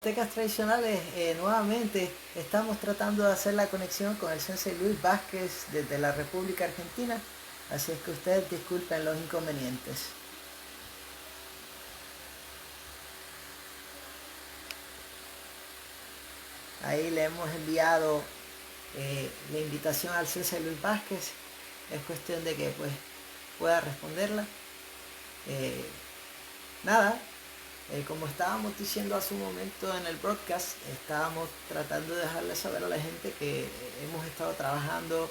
Karatecas Tradicionales, nuevamente estamos tratando de hacer la conexión con el Sensei Luis Vázquez desde la República Argentina, así es que ustedes disculpen los inconvenientes. Ahí le hemos enviado la invitación al Sensei Luis Vázquez, es cuestión de que pues pueda responderla. Nada, como estábamos diciendo hace un momento en el broadcast, estábamos tratando de dejarle saber a la gente que hemos estado trabajando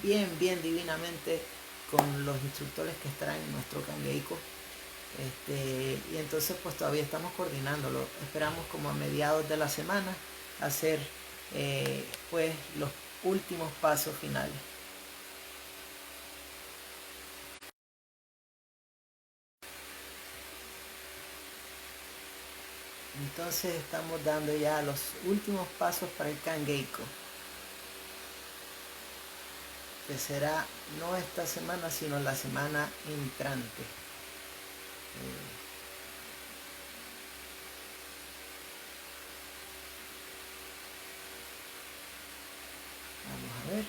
bien divinamente con los instructores que estarán en nuestro Kangeiko. Y entonces pues todavía estamos coordinándolo. Esperamos como a mediados de la semana hacer pues los últimos pasos finales. Entonces estamos dando ya los últimos pasos para el Kangeiko, que será no esta semana sino la semana entrante. Vamos a ver.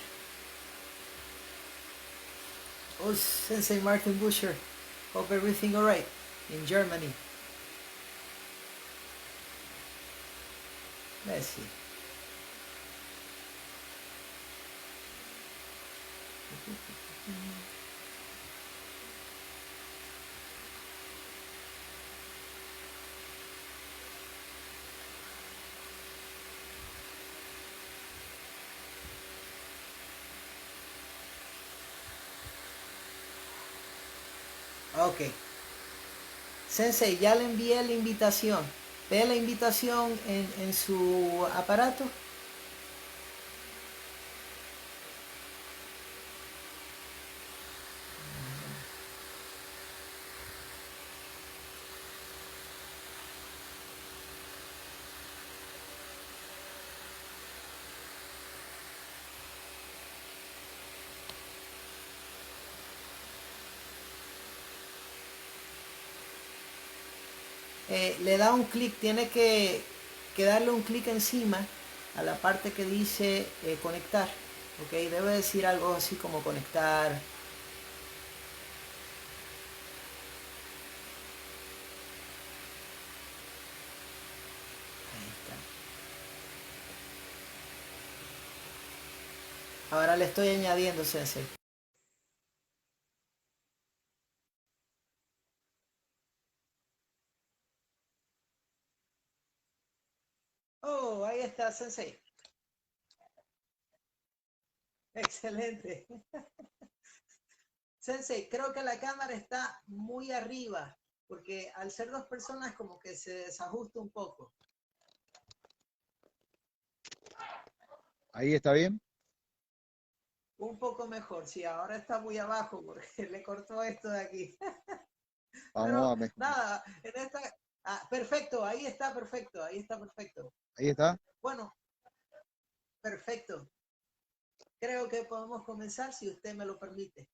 Oh, Sensei Martin Buscher, hope everything alright in Germany. Let's see. Ok. Sensei, ya le envié la invitación. ¿Ve la invitación en su aparato? Le da un clic, tiene que darle un clic encima a la parte que dice conectar. Ok, debe decir algo así como conectar. Ahí está. Ahora le estoy añadiendo, Sensei. Oh, ahí está, Sensei. Excelente. Sensei, creo que la cámara está muy arriba, porque al ser dos personas como que se desajusta un poco. ¿Ahí está bien? Un poco mejor, sí, ahora está muy abajo porque le cortó esto de aquí. Vamos Pero a mejorar. nada, en esta... Ah, perfecto, ahí está perfecto, ahí está perfecto. ¿Ahí está? Bueno, perfecto. Creo que podemos comenzar si usted me lo permite.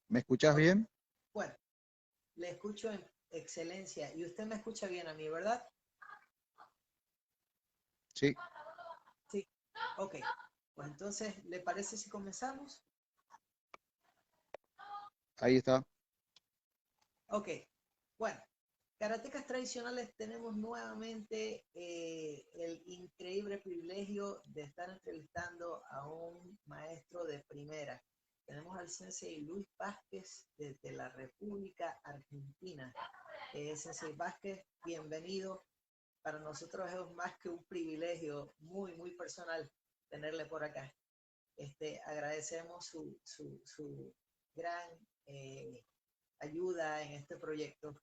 ¿Me escuchás Ok, bien? bueno, le escucho en excelencia y usted me escucha bien a mí, ¿verdad? Sí, Sí, ok. Pues entonces, ¿le parece si comenzamos? ahí está. Ok, bueno, karatecas tradicionales tenemos nuevamente el increíble privilegio de estar entrevistando a un maestro de primera. Tenemos al Sensei Luis Vázquez desde la República Argentina. Sensei Vázquez, bienvenido. Para nosotros es más que un privilegio muy personal tenerle por acá. Agradecemos su gran ayuda en este proyecto.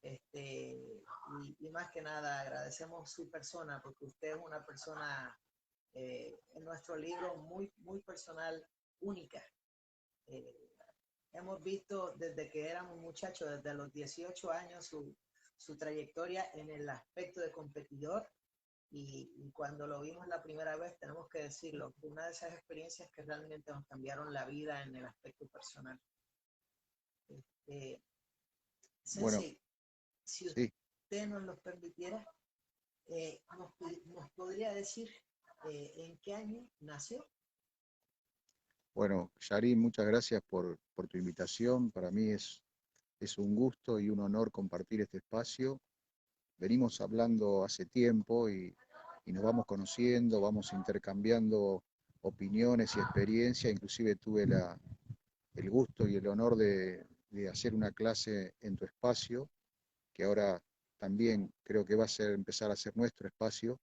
Y más que nada agradecemos su persona, porque usted es una persona en nuestro libro muy personal, única. Eh, Hemos visto desde que éramos muchachos, desde los 18 años, su trayectoria en el aspecto de competidor. Y cuando lo vimos la primera vez, tenemos que decirlo, fue una de esas experiencias que realmente nos cambiaron la vida en el aspecto personal. Bueno, Sensei, si sí. usted nos lo permitiera, nos podría decir en qué año nació. Bueno, Yarin, muchas gracias por tu invitación. Para mí es un gusto y un honor compartir este espacio. Venimos hablando hace tiempo y nos vamos conociendo, vamos intercambiando opiniones y experiencias. Inclusive tuve el gusto y el honor de hacer una clase en tu espacio, que ahora también creo que va a empezar a ser nuestro espacio.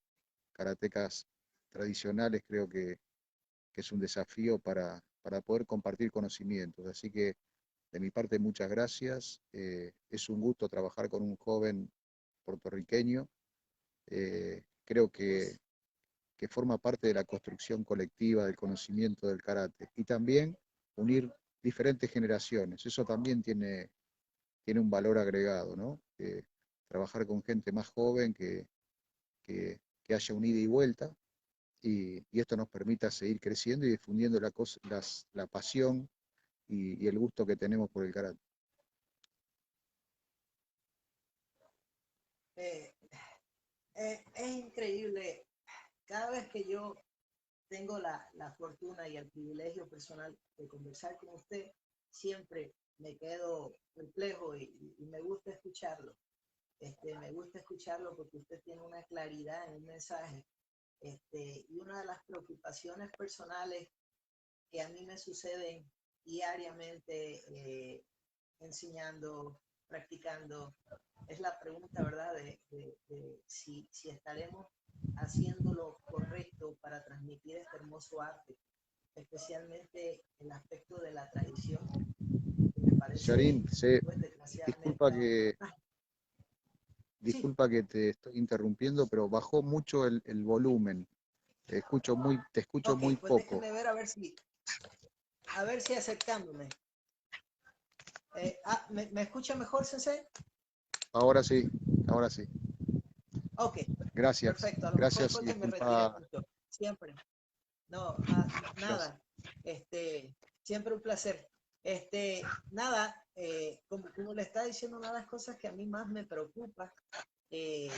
Karatecas tradicionales, creo que es un desafío para poder compartir conocimientos. Así que de mi parte, muchas gracias. Es un gusto trabajar con un joven puertorriqueño. Creo que forma parte de la construcción colectiva del conocimiento del karate. Y también unir diferentes generaciones. Eso también tiene un valor agregado, ¿no? Trabajar con gente más joven que haya un ida y vuelta. Y esto nos permita seguir creciendo y difundiendo la pasión y el gusto que tenemos por el karate. Eh, es increíble. Cada vez que yo tengo la fortuna y el privilegio personal de conversar con usted, siempre me quedo perplejo y me gusta escucharlo. Me gusta escucharlo porque usted tiene una claridad en el mensaje. Y una de las preocupaciones personales que a mí me suceden diariamente, enseñando, practicando, es la pregunta, ¿verdad?, de si estaremos haciendo lo correcto para transmitir este hermoso arte, especialmente el aspecto de la tradición, que me Yarin, parece, pues desgraciadamente, disculpa que, sí, disculpa que te estoy interrumpiendo, pero bajó mucho el volumen. Te escucho ok, muy pues poco. déjeme ver a ver si acercándome. ¿Me escucha mejor, Sensei? Ahora sí, ahora sí. Ok, Gracias, perfecto. A lo mejor gracias fue y que me retiré disculpa. mucho. Siempre. No, Gracias. nada. Siempre un placer. Nada, como le estaba diciendo, una de las cosas que a mí más me preocupa eh,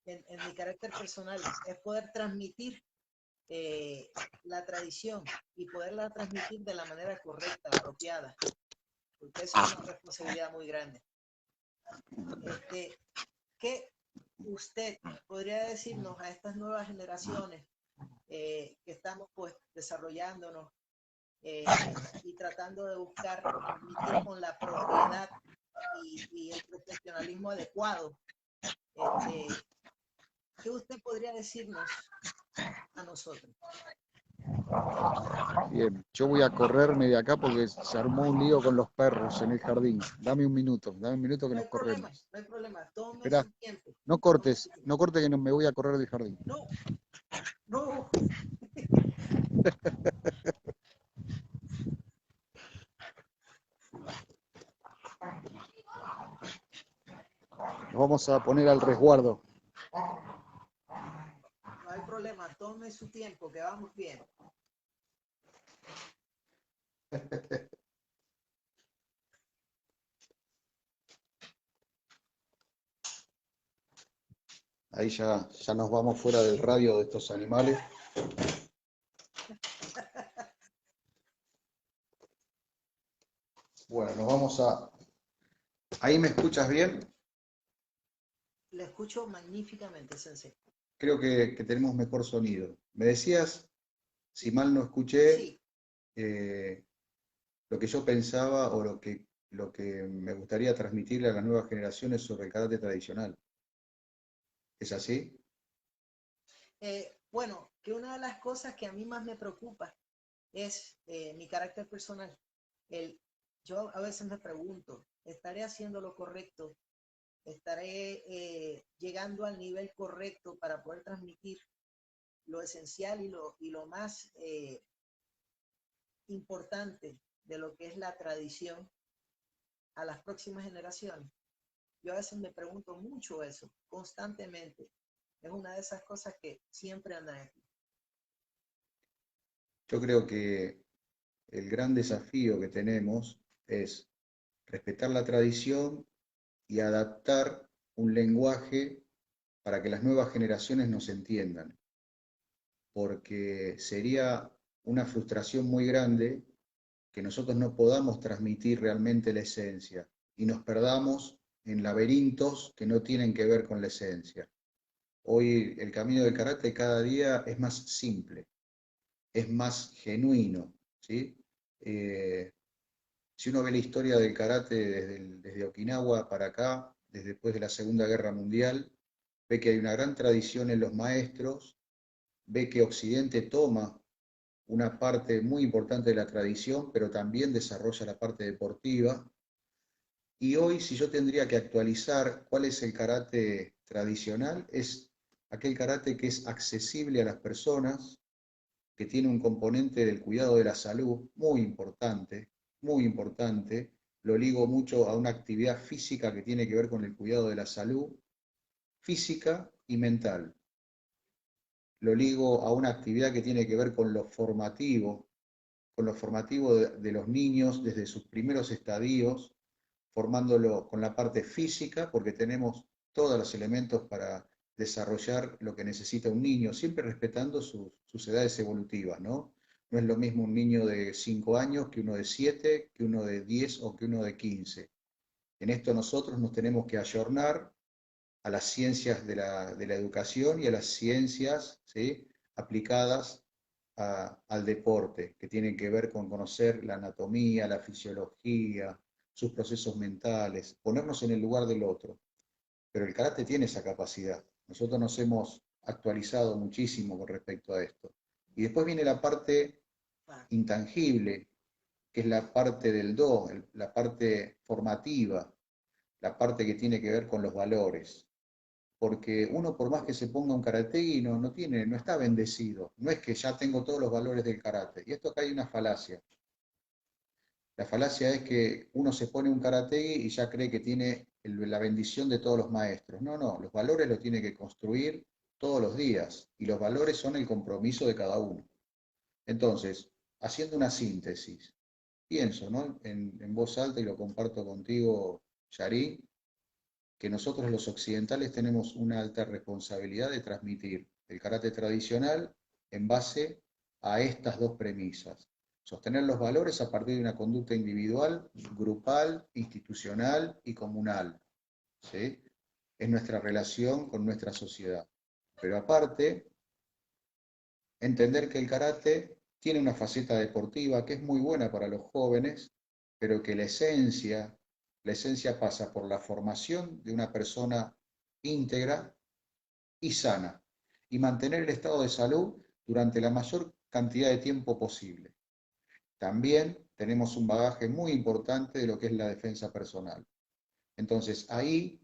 en mi carácter personal es poder transmitir la tradición y poderla transmitir de la manera correcta, apropiada, porque eso es una responsabilidad muy grande. ¿Qué usted podría decirnos a estas nuevas generaciones que estamos pues desarrollándonos y tratando de buscar transmitir con la propiedad y el profesionalismo adecuado? ¿Qué usted podría decirnos a nosotros? Bien, yo voy a correrme de acá porque se armó un lío con los perros en el jardín. Dame un minuto que No nos hay problema, corremos. no hay problema. Tome Esperá, su tiempo. no Tome cortes, su tiempo. no cortes que no me voy a correr del jardín. No, no. Nos vamos a poner al resguardo. No hay problema. Tome su tiempo, que vamos bien. Ahí ya nos vamos fuera del radio de estos animales. Bueno, nos vamos a... ¿Ahí me escuchas bien? Le escucho magníficamente, Sensei. Creo que tenemos mejor sonido. Me decías, si mal no escuché, Sí, eh, lo que yo pensaba o lo que me gustaría transmitirle a las nuevas generaciones sobre el karate tradicional. ¿Es así? bueno, que una de las cosas que a mí más me preocupa es mi carácter personal. El, yo a veces me pregunto, ¿estaré haciendo lo correcto? ¿Estaré llegando al nivel correcto para poder transmitir lo esencial y lo más importante de lo que es la tradición a las próximas generaciones? Yo a veces me pregunto mucho eso, constantemente. Es una de esas cosas que siempre andan aquí. Yo creo que el gran desafío que tenemos es respetar la tradición y adaptar un lenguaje para que las nuevas generaciones nos entiendan, porque sería una frustración muy grande que nosotros no podamos transmitir realmente la esencia y nos perdamos en laberintos que no tienen que ver con la esencia. Hoy el camino del karate cada día es más simple, es más genuino, ¿sí? Si uno ve la historia del karate desde Okinawa para acá, desde después de la Segunda Guerra Mundial, ve que hay una gran tradición en los maestros, ve que Occidente toma una parte muy importante de la tradición, pero también desarrolla la parte deportiva. Y hoy, si yo tendría que actualizar cuál es el karate tradicional, es aquel karate que es accesible a las personas, que tiene un componente del cuidado de la salud muy importante, muy importante. Lo ligo mucho a una actividad física que tiene que ver con el cuidado de la salud física y mental. Lo ligo a una actividad que tiene que ver con lo formativo de los niños desde sus primeros estadios, formándolo con la parte física, porque tenemos todos los elementos para desarrollar lo que necesita un niño, siempre respetando sus edades evolutivas, ¿no? No es lo mismo un niño de 5 años que uno de 7, que uno de 10 o que uno de 15. En esto nosotros nos tenemos que ayornar a las ciencias de la educación y a las ciencias, ¿sí?, aplicadas al deporte, que tienen que ver con conocer la anatomía, la fisiología, sus procesos mentales, ponernos en el lugar del otro. Pero el karate tiene esa capacidad. Nosotros nos hemos actualizado muchísimo con respecto a esto. Y después viene la parte intangible, que es la parte del do, la parte formativa, la parte que tiene que ver con los valores. Porque uno, por más que se ponga un karategi, no está bendecido. No es que ya tengo todos los valores del karate. Y esto acá hay una falacia. La falacia es que uno se pone un karategi y ya cree que tiene la bendición de todos los maestros. No, no, los valores los tiene que construir todos los días. Y los valores son el compromiso de cada uno. Entonces, haciendo una síntesis, pienso, ¿no?, en voz alta, y lo comparto contigo, Yari, que nosotros los occidentales tenemos una alta responsabilidad de transmitir el karate tradicional en base a estas dos premisas. Sostener los valores a partir de una conducta individual, grupal, institucional y comunal, ¿sí? Es nuestra relación con nuestra sociedad. Pero aparte, entender que el karate tiene una faceta deportiva que es muy buena para los jóvenes, pero que la esencia pasa por la formación de una persona íntegra y sana, y mantener el estado de salud durante la mayor cantidad de tiempo posible. También tenemos un bagaje muy importante de lo que es la defensa personal. Entonces, ahí,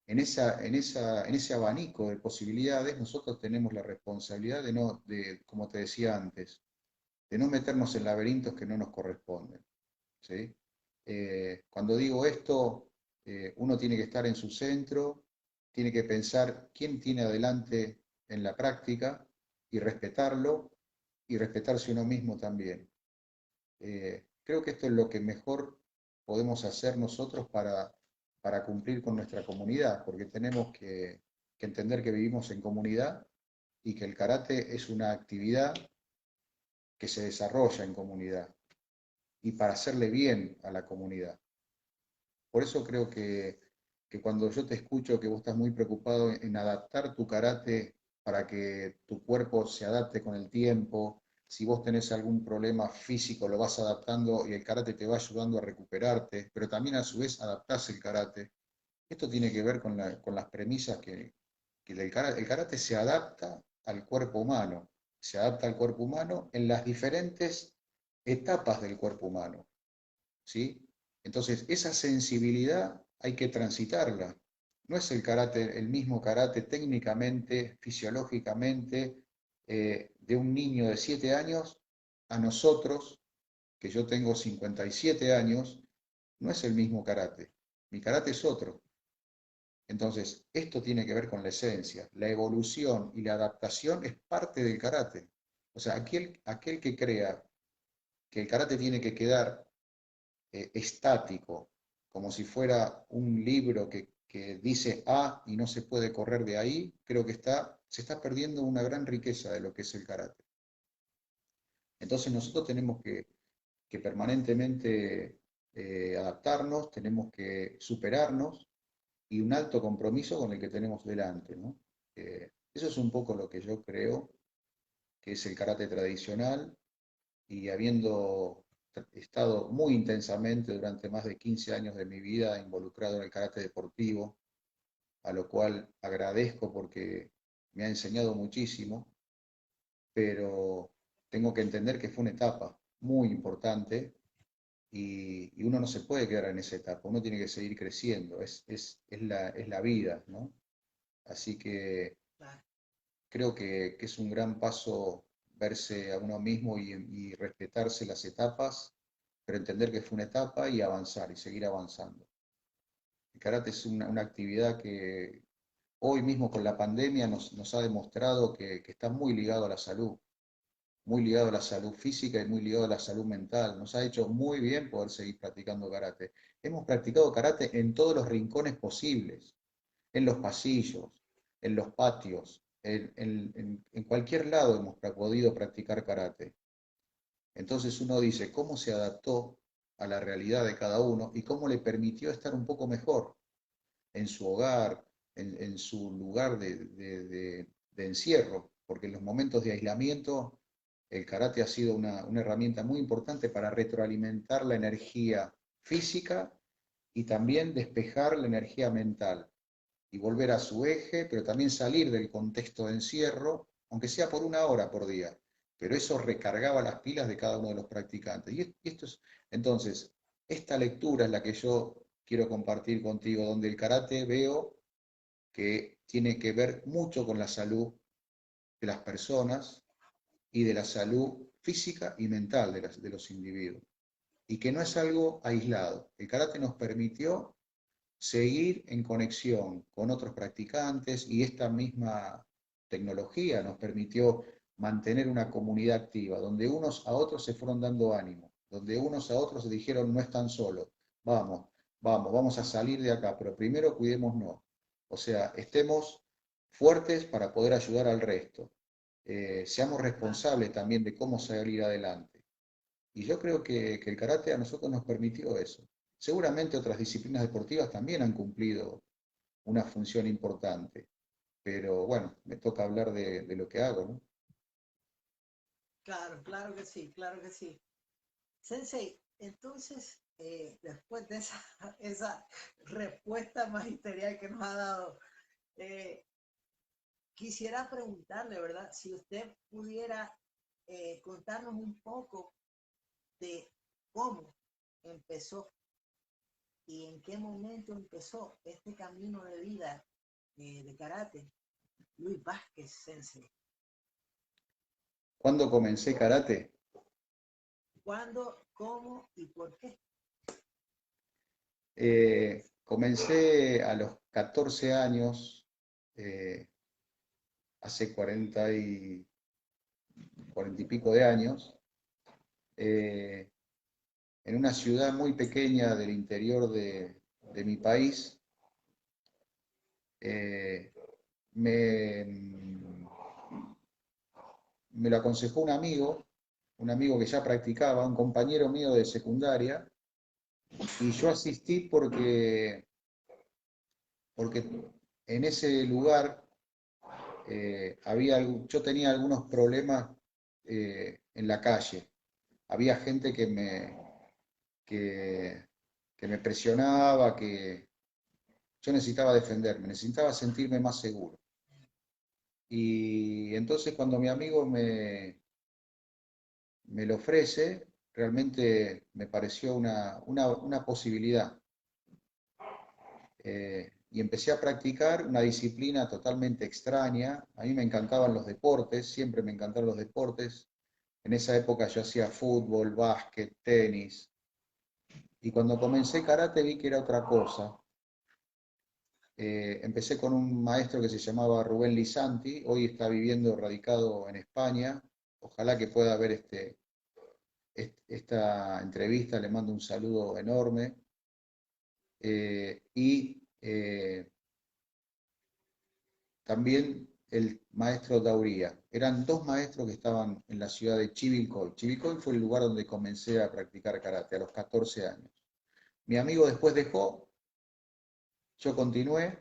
en ese abanico de posibilidades, nosotros tenemos la responsabilidad como te decía antes, de no meternos en laberintos que no nos corresponden, ¿sí? Cuando digo esto, uno tiene que estar en su centro, tiene que pensar quién tiene adelante en la práctica y respetarlo, y respetarse uno mismo también. Creo que esto es lo que mejor podemos hacer nosotros para cumplir con nuestra comunidad, porque tenemos que entender que vivimos en comunidad y que el karate es una actividad que se desarrolla en comunidad y para hacerle bien a la comunidad. Por eso creo que cuando yo te escucho que vos estás muy preocupado en adaptar tu karate para que tu cuerpo se adapte con el tiempo, si vos tenés algún problema físico lo vas adaptando y el karate te va ayudando a recuperarte, pero también a su vez adaptás el karate. Esto tiene que ver con las premisas que el karate se adapta al cuerpo humano, se adapta al cuerpo humano en las diferentes etapas del cuerpo humano, ¿sí? Entonces, esa sensibilidad hay que transitarla. No es el mismo karate técnicamente, fisiológicamente, de un niño de 7 años a nosotros, que yo tengo 57 años, no es el mismo karate. Mi karate es otro. Entonces, esto tiene que ver con la esencia. La evolución y la adaptación es parte del karate. O sea, aquel que crea que el karate tiene que quedar estático, como si fuera un libro que dice A y no se puede correr de ahí, creo que se está perdiendo una gran riqueza de lo que es el karate. Entonces nosotros tenemos que permanentemente adaptarnos, tenemos que superarnos y un alto compromiso con el que tenemos delante, ¿no? Eso es un poco lo que yo creo que es el karate tradicional, y habiendo estado muy intensamente durante más de 15 años de mi vida involucrado en el karate deportivo, a lo cual agradezco porque me ha enseñado muchísimo, pero tengo que entender que fue una etapa muy importante y uno no se puede quedar en esa etapa, uno tiene que seguir creciendo, es la vida, ¿no? Así que Claro. creo que es un gran paso verse a uno mismo y respetarse las etapas, pero entender que fue una etapa y avanzar y seguir avanzando. El karate es una actividad que hoy mismo con la pandemia nos ha demostrado que está muy ligado a la salud, muy ligado a la salud física y muy ligado a la salud mental. Nos ha hecho muy bien poder seguir practicando karate. Hemos practicado karate en todos los rincones posibles, en los pasillos, en los patios, en cualquier lado hemos podido practicar karate. Entonces uno dice, ¿cómo se adaptó a la realidad de cada uno y cómo le permitió estar un poco mejor en su hogar, en su lugar de encierro? Porque en los momentos de aislamiento el karate ha sido una herramienta muy importante para retroalimentar la energía física y también despejar la energía mental y volver a su eje, pero también salir del contexto de encierro, aunque sea por una hora por día. Pero eso recargaba las pilas de cada uno de los practicantes. Entonces, esta lectura es la que yo quiero compartir contigo, donde el karate veo que tiene que ver mucho con la salud de las personas y de la salud física y mental de los individuos. Y que no es algo aislado. El karate nos permitió seguir en conexión con otros practicantes y esta misma tecnología nos permitió mantener una comunidad activa, donde unos a otros se fueron dando ánimo, donde unos a otros se dijeron no están solos, vamos, vamos a salir de acá, pero primero cuidémonos, o sea, estemos fuertes para poder ayudar al resto, seamos responsables también de cómo salir adelante. Y yo creo que el karate a nosotros nos permitió eso. Seguramente otras disciplinas deportivas también han cumplido una función importante, pero bueno, me toca hablar de lo que hago, ¿no? Claro, claro que sí, claro que sí. Sensei, entonces, después de esa respuesta magisterial que nos ha dado, eh, quisiera preguntarle, ¿verdad? Si usted pudiera contarnos un poco de cómo empezó y en qué momento empezó este camino de vida de karate, Luis Vázquez Sensei. ¿Cuándo comencé karate? ¿Cuándo, cómo y por qué? Comencé a los 14 años, hace 40 y pico de años, eh, en una ciudad muy pequeña del interior de mi país. eh, me, me lo aconsejó un amigo que ya practicaba, un compañero mío de secundaria, y yo asistí porque en ese lugar yo tenía algunos problemas en la calle. Había gente que, que me presionaba, que yo necesitaba defenderme, necesitaba sentirme más seguro. Y entonces cuando mi amigo me lo ofrece, realmente me pareció una posibilidad. Y empecé a practicar una disciplina totalmente extraña. A mí me encantaban los deportes, siempre me encantaron los deportes. En esa época yo hacía fútbol, básquet, tenis. Y cuando comencé karate vi que era otra cosa. Empecé con un maestro que se llamaba Rubén Lisanti, hoy está viviendo radicado en España. Ojalá que pueda ver esta entrevista, le mando un saludo enorme. Y también el maestro Dauría. Eran dos maestros que estaban en la ciudad de Chivilcoy. Chivilcoy fue el lugar donde comencé a practicar karate a los 14 años. Mi amigo después dejó, yo continué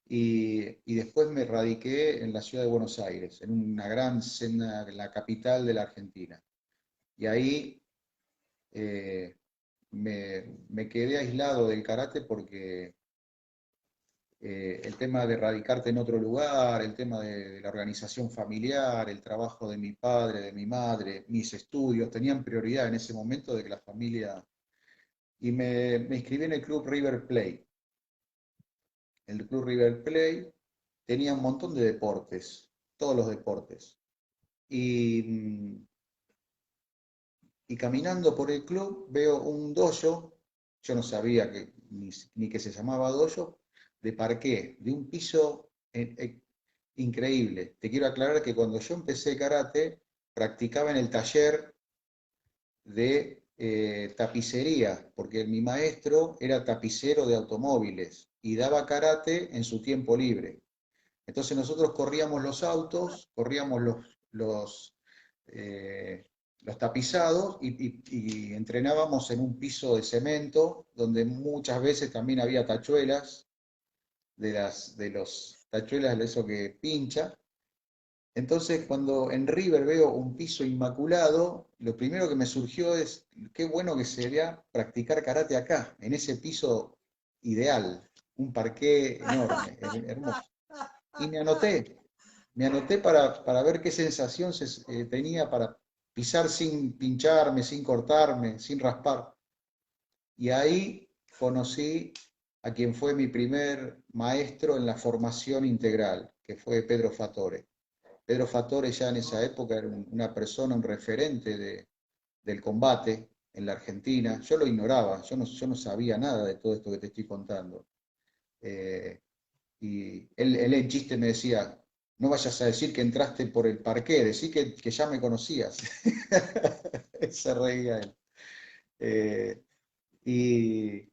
y después me radiqué en la ciudad de Buenos Aires, en una gran cena, en la capital de la Argentina. Y ahí me quedé aislado del karate porque el tema de radicarte en otro lugar, el tema de la organización familiar, el trabajo de mi padre, de mi madre, mis estudios, tenían prioridad en ese momento de que la familia... Y me inscribí en el Club River Plate. El Club River Plate tenía un montón de deportes, todos los deportes. Y, y caminando por el club veo un dojo, yo no sabía que, ni que se llamaba dojo, de parqué, de un piso increíble. Te quiero aclarar que cuando yo empecé karate, practicaba en el taller de tapicería, porque mi maestro era tapicero de automóviles y daba karate en su tiempo libre. Entonces nosotros corríamos los autos, corríamos los tapizados y entrenábamos en un piso de cemento, donde muchas veces también había tachuelas, de los tachuelas de eso que pincha. Entonces, cuando en River veo un piso inmaculado, lo primero que me surgió es, qué bueno que sería practicar karate acá, en ese piso ideal, un parqué enorme, hermoso. Y me anoté para ver qué sensación tenía para pisar sin pincharme, sin cortarme, sin raspar. Y ahí conocí a quien fue mi primer maestro en la formación integral, que fue Pedro Fatore. Pedro Fatore ya en esa época era una persona, un referente del combate en la Argentina. Yo lo ignoraba, yo no sabía nada de todo esto que te estoy contando. Y él en chiste me decía, no vayas a decir que entraste por el parqué, decí que ya me conocías. Se reía él. Eh, y,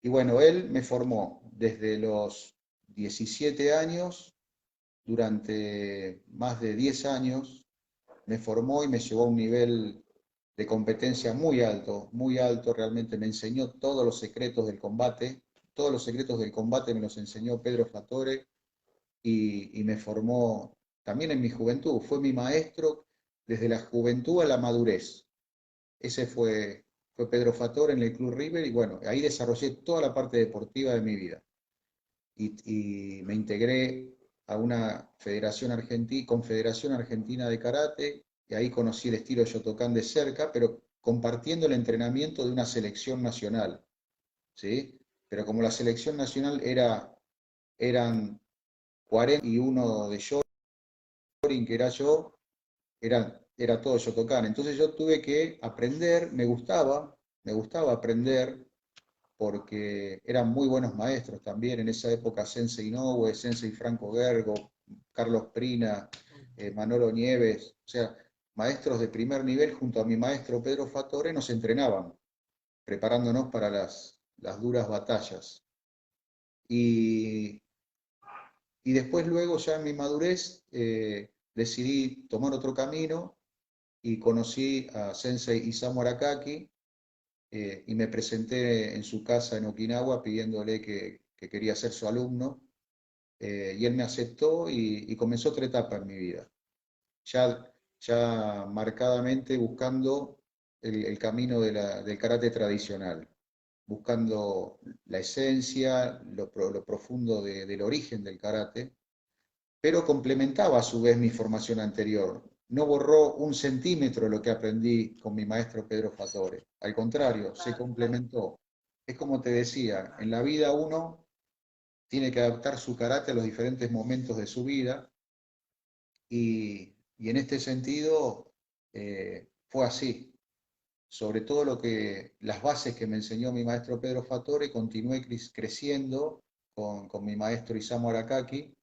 y bueno, él me formó desde los 17 años, durante más de 10 años, me formó y me llevó a un nivel de competencia muy alto, realmente me enseñó todos los secretos del combate, todos los secretos del combate me los enseñó Pedro Fatore y me formó también en mi juventud, fue mi maestro desde la juventud a la madurez. Ese fue Pedro Fatore en el Club River y bueno, ahí desarrollé toda la parte deportiva de mi vida y me integré a una Confederación Argentina de Karate, y ahí conocí el estilo Shotokan de cerca, pero compartiendo el entrenamiento de una selección nacional, ¿sí? Pero como la selección nacional eran 40 y uno de Shorin, que era yo, era todo Shotokan. Entonces yo tuve que aprender, me gustaba aprender, porque eran muy buenos maestros también en esa época, Sensei Inoue, Sensei Franco Gergo, Carlos Prina, Manolo Nieves, o sea, maestros de primer nivel junto a mi maestro Pedro Fatore nos entrenaban, preparándonos para las duras batallas. Y, y después luego ya en mi madurez decidí tomar otro camino y conocí a Sensei Isamu Arakaki, y me presenté en su casa en Okinawa pidiéndole que quería ser su alumno, y él me aceptó y comenzó otra etapa en mi vida, ya marcadamente buscando el camino del karate tradicional, buscando la esencia, lo profundo del origen del karate, pero complementaba a su vez mi formación anterior. No borró un centímetro lo que aprendí con mi maestro Pedro Fatore. Al contrario, se complementó. Es como te decía, en la vida uno tiene que adaptar su karate a los diferentes momentos de su vida y en este sentido fue así. Sobre todo las bases que me enseñó mi maestro Pedro Fatore, continué creciendo con mi maestro Isamu Arakaki,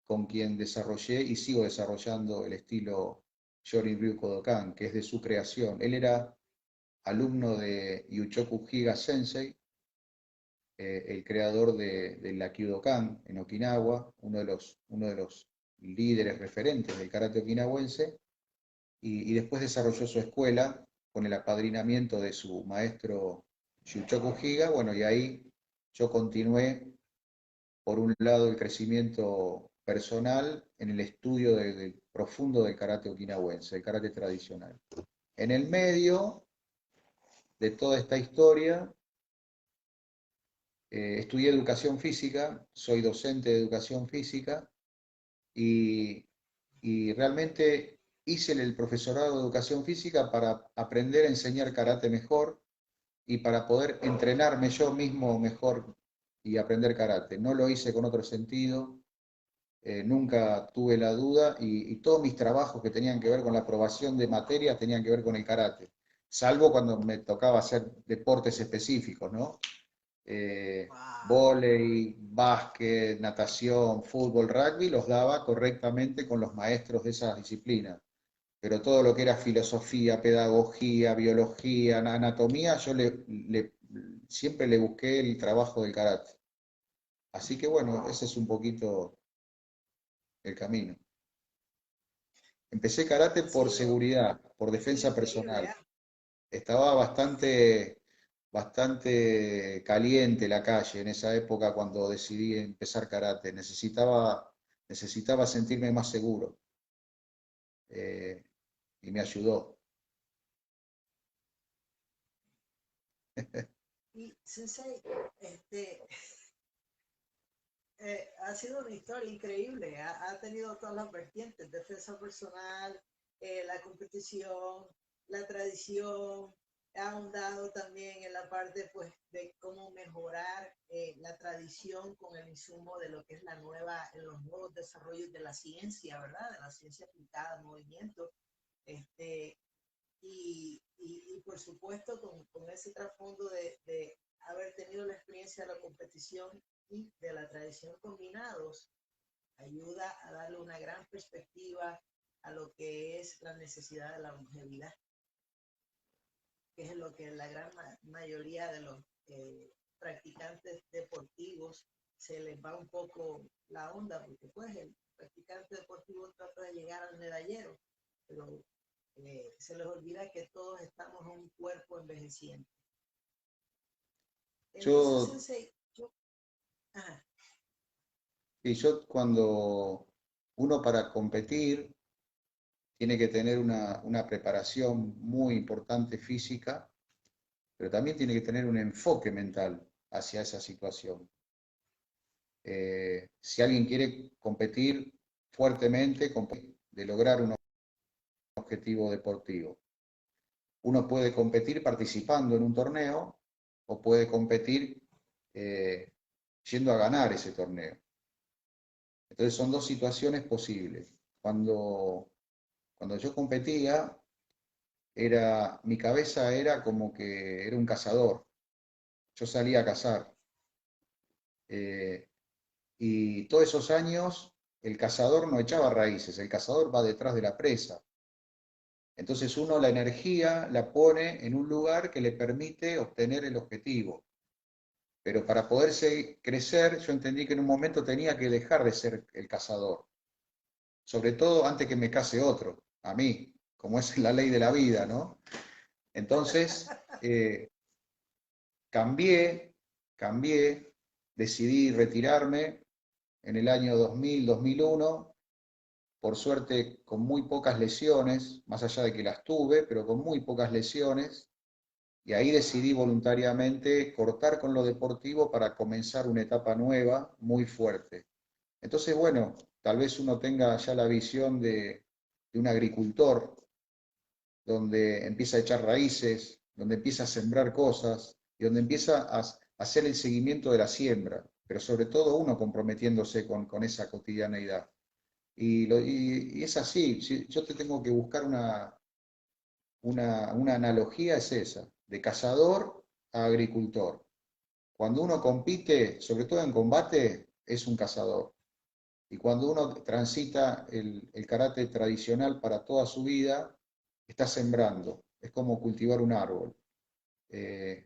con quien desarrollé y sigo desarrollando el estilo Shorin Ryu Kodokan, que es de su creación. Él era alumno de Yuchoku Higa Sensei, el creador del Aikidokan en Okinawa, uno de los líderes referentes del karate okinawense, y después desarrolló su escuela con el apadrinamiento de su maestro Shuchoku Higa. Bueno, y ahí yo continué, por un lado, el crecimiento personal en el estudio profundo del karate okinawense, el karate tradicional. En el medio de toda esta historia, estudié educación física, soy docente de educación física y, y realmente hice el profesorado de educación física para aprender a enseñar karate mejor y para poder entrenarme yo mismo mejor y aprender karate. No lo hice con otro sentido, nunca tuve la duda y todos mis trabajos que tenían que ver con la aprobación de materias tenían que ver con el karate, salvo cuando me tocaba hacer deportes específicos, ¿no? Wow. Vóley, básquet, natación, fútbol, rugby, los daba correctamente con los maestros de esas disciplinas. Pero todo lo que era filosofía, pedagogía, biología, anatomía, yo siempre le busqué el trabajo del karate. Así que bueno, ese es un poquito el camino. Empecé karate Ha por sido, seguridad, por ha sido defensa increíble, personal. ¿eh? Estaba bastante caliente la calle en esa época cuando decidí empezar karate. Necesitaba sentirme más seguro, eh, y me ayudó. Y Sensei, este, ha sido una historia increíble. Ha tenido todas las vertientes: defensa personal, la competición, la tradición. Ha ahondado también en la parte, pues, de cómo mejorar la tradición con el insumo de lo que es los nuevos desarrollos de la ciencia, ¿verdad? De la ciencia aplicada al movimiento. Este, y por supuesto con ese trasfondo de haber tenido la experiencia de la competición y de la tradición combinados, ayuda a darle una gran perspectiva a lo que es la necesidad de la longevidad, que es lo que la gran mayoría de los practicantes deportivos se les va un poco la onda, porque pues el practicante deportivo trata de llegar al medallero, pero se les olvida que todos estamos en un cuerpo envejeciente. Entonces, Yo, Sensei, ajá, yo cuando uno para competir tiene que tener una preparación muy importante física, pero también tiene que tener un enfoque mental hacia esa situación. Si alguien quiere competir fuertemente, de lograr un objetivo deportivo, uno puede competir participando en un torneo o puede competir eh, yendo a ganar ese torneo. Entonces son dos situaciones posibles. Cuando yo competía, mi cabeza era como que era un cazador. Yo salía a cazar. Eh, y todos esos años el cazador no echaba raíces, el cazador va detrás de la presa. Entonces uno la energía la pone en un lugar que le permite obtener el objetivo. Pero para poderse crecer, yo entendí que en un momento tenía que dejar de ser el cazador. Sobre todo antes que me case otro, a mí, como es la ley de la vida, ¿no? Entonces, cambié, decidí retirarme en el año 2000, 2001, por suerte con muy pocas lesiones, más allá de que las tuve, pero con muy pocas lesiones, y ahí decidí voluntariamente cortar con lo deportivo para comenzar una etapa nueva, muy fuerte. Entonces, bueno, tal vez uno tenga ya la visión de un agricultor, donde empieza a echar raíces, donde empieza a sembrar cosas y donde empieza a hacer el seguimiento de la siembra, pero sobre todo uno comprometiéndose con esa cotidianeidad. Y es así, si yo te tengo que buscar una analogía, es esa, de cazador a agricultor. Cuando uno compite, sobre todo en combate, es un cazador. Y cuando uno transita el karate tradicional para toda su vida, está sembrando. Es como cultivar un árbol.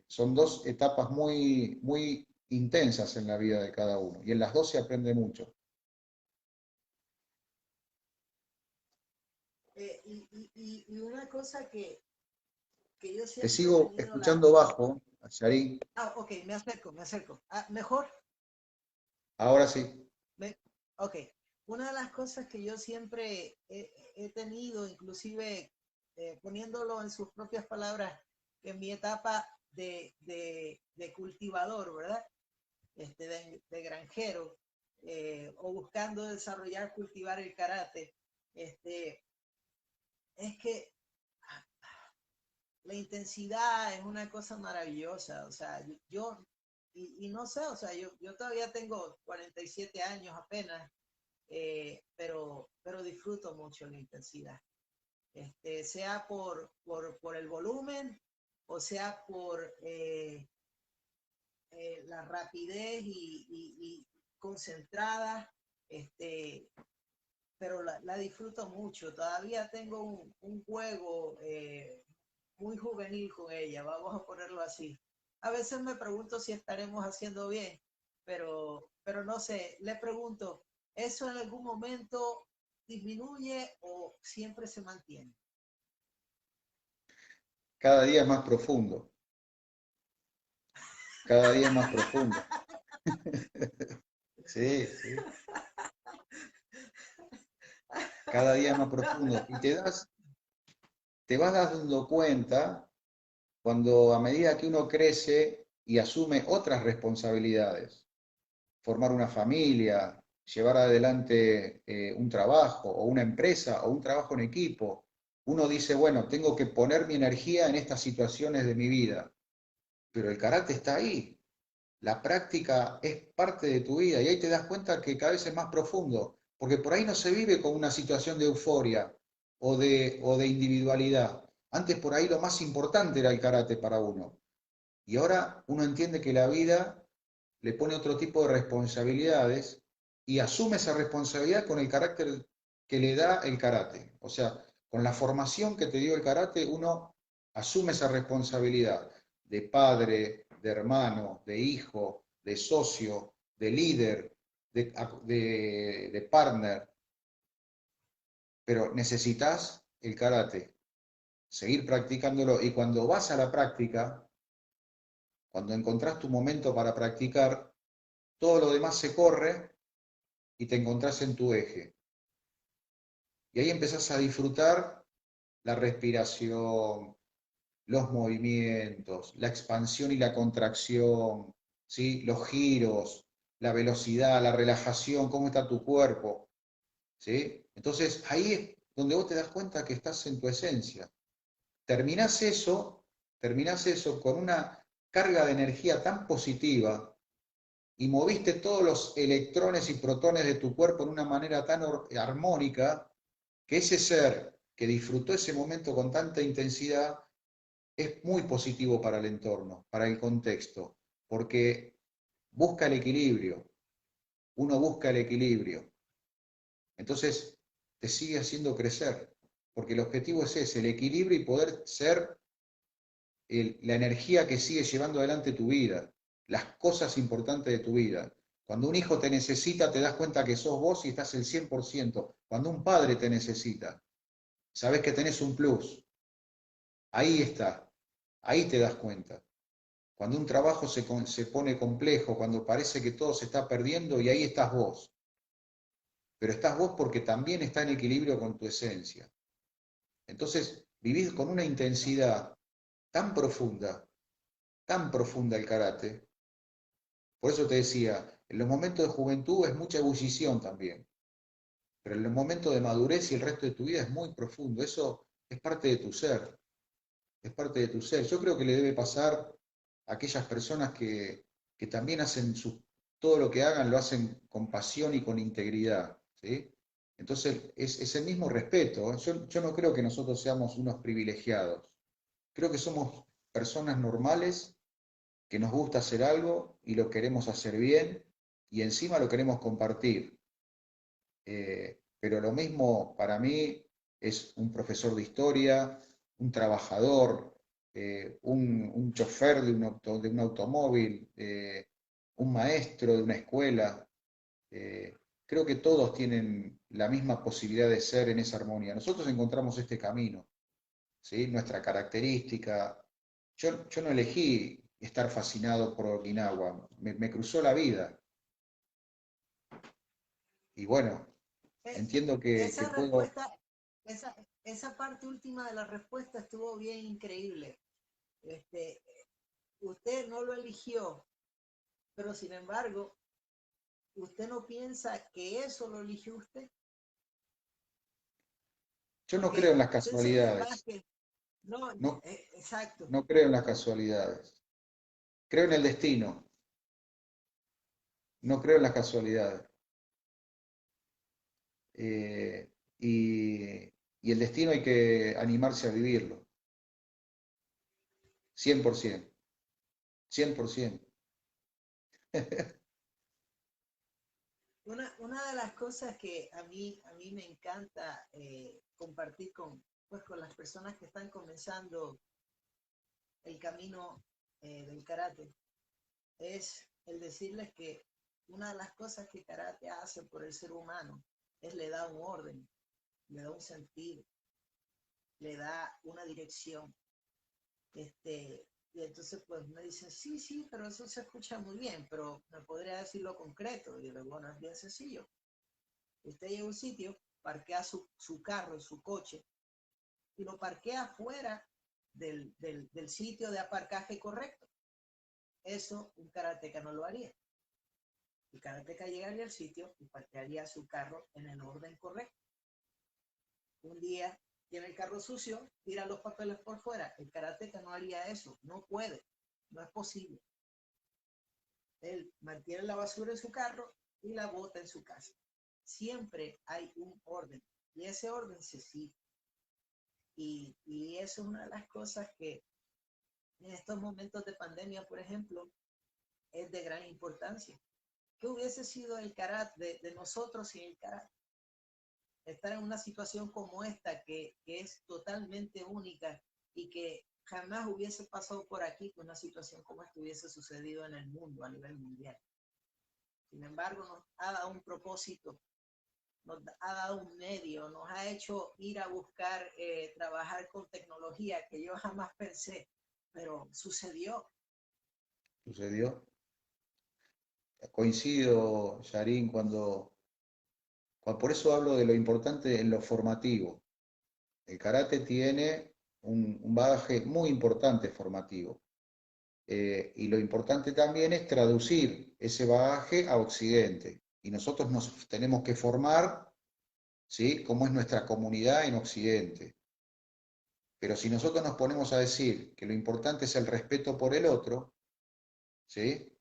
Son dos etapas muy intensas en la vida de cada uno. Y en las dos se aprende mucho. Y una cosa que yo Te siempre he sigo tenido escuchando bajo, Yarin. Ok, me acerco. Ah, ¿mejor? Ahora sí. Ok. Una de las cosas que yo siempre he tenido, inclusive poniéndolo en sus propias palabras, en mi etapa de cultivador, ¿verdad? De granjero, o buscando desarrollar, cultivar el karate, es que la intensidad es una cosa maravillosa. O sea, y no sé, o sea, yo todavía tengo 47 años apenas, pero disfruto mucho la intensidad. Sea por el volumen, o sea por la rapidez y concentrada, pero la disfruto mucho. Todavía tengo un juego muy juvenil con ella, vamos a ponerlo así. A veces me pregunto si estaremos haciendo bien, pero no sé, le pregunto, ¿eso en algún momento disminuye o siempre se mantiene? Cada día es más profundo. Cada día es más profundo. Sí, sí. Cada día es más profundo. Y te vas dando cuenta cuando a medida que uno crece y asume otras responsabilidades, formar una familia, llevar adelante un trabajo o una empresa o un trabajo en equipo, uno dice, bueno, tengo que poner mi energía en estas situaciones de mi vida, pero el karate está ahí. La práctica es parte de tu vida y ahí te das cuenta que cada vez es más profundo, porque por ahí no se vive con una situación de euforia o de individualidad. Antes por ahí lo más importante era el karate para uno. Y ahora uno entiende que la vida le pone otro tipo de responsabilidades y asume esa responsabilidad con el carácter que le da el karate. O sea, con la formación que te dio el karate, uno asume esa responsabilidad de padre, de hermano, de hijo, de socio, de líder, de partner. Pero necesitas el karate, seguir practicándolo y cuando vas a la práctica, cuando encontrás tu momento para practicar, todo lo demás se corre y te encontrás en tu eje. Y ahí empezás a disfrutar la respiración, los movimientos, la expansión y la contracción, ¿sí? Los giros, la velocidad, la relajación, cómo está tu cuerpo. ¿Sí? Entonces ahí es donde vos te das cuenta que estás en tu esencia. Terminás eso con una carga de energía tan positiva y moviste todos los electrones y protones de tu cuerpo en una manera tan armónica que ese ser que disfrutó ese momento con tanta intensidad es muy positivo para el entorno, para el contexto, porque busca el equilibrio, uno busca el equilibrio. Entonces te sigue haciendo crecer, porque el objetivo es ese, el equilibrio y poder ser la energía que sigue llevando adelante tu vida, las cosas importantes de tu vida. Cuando un hijo te necesita, te das cuenta que sos vos y estás el 100%. Cuando un padre te necesita, sabes que tenés un plus. Ahí está, ahí te das cuenta. Cuando un trabajo se pone complejo, cuando parece que todo se está perdiendo, y ahí estás vos. Pero estás vos porque también está en equilibrio con tu esencia. Entonces, vivís con una intensidad tan profunda el karate. Por eso te decía, en los momentos de juventud es mucha ebullición también, pero en los momentos de madurez y el resto de tu vida es muy profundo. Eso es parte de tu ser, es parte de tu ser. Yo creo que le debe pasar a aquellas personas que también hacen todo lo que hagan, lo hacen con pasión y con integridad, ¿sí? Entonces, es el mismo respeto. Yo no creo que nosotros seamos unos privilegiados. Creo que somos personas normales que nos gusta hacer algo y lo queremos hacer bien y encima lo queremos compartir. Pero lo mismo para mí es un profesor de historia, un trabajador, un chofer de un automóvil, un maestro de una escuela. Creo que todos tienen la misma posibilidad de ser en esa armonía. Nosotros encontramos este camino, ¿sí? Nuestra característica. Yo no elegí estar fascinado por Okinawa, me cruzó la vida. Y bueno, Eh, entiendo que Esa puedo. respuesta, esa, esa parte última de la respuesta estuvo bien increíble. Este, usted no lo eligió, pero sin embargo, ¿usted no piensa que eso lo eligió usted? Yo no creo en Porque las usted enseña casualidades, básquet. No, no, exacto. no creo en las casualidades. Creo en el destino, no creo en las casualidades. Eh, y el destino hay que animarse a vivirlo, 100%, 100%. Una de las cosas que a mí me encanta compartir pues, con las personas que están comenzando el camino del karate es el decirles que una de las cosas que karate hace por el ser humano es le da un orden, le da un sentido, le da una dirección. Y entonces pues me dicen, sí, sí, pero eso se escucha muy bien, pero me podría decir lo concreto. Y digo, bueno, es bien sencillo. Usted llega a un sitio, parquea su carro, su coche, y lo parquea fuera del sitio de aparcaje correcto. Eso un karateca no lo haría. El karateca llegaría al sitio y parquearía su carro en el orden correcto. Un día tiene el carro sucio, tira los papeles por fuera. El karateca no haría eso, no puede, no es posible. Él mantiene la basura en su carro y la bota en su casa. Siempre hay un orden y ese orden se sigue. Y eso es una de las cosas que en estos momentos de pandemia, por ejemplo, es de gran importancia. ¿Qué hubiese sido el karate de nosotros sin el karate? Estar en una situación como esta que es totalmente única y que jamás hubiese pasado por aquí que una situación como esta hubiese sucedido en el mundo a nivel mundial. Sin embargo, nos ha dado un propósito, nos ha dado un medio, nos ha hecho ir a buscar trabajar con tecnología que yo jamás pensé, pero sucedió. Sucedió. Coincido, Yarín, por eso hablo de lo importante en lo formativo. El karate tiene un bagaje muy importante formativo. Y lo importante también es traducir ese bagaje a Occidente. Y nosotros nos tenemos que formar, ¿sí?, cómo es nuestra comunidad en Occidente. Pero si nosotros nos ponemos a decir que lo importante es el respeto por el otro, ¿sí?,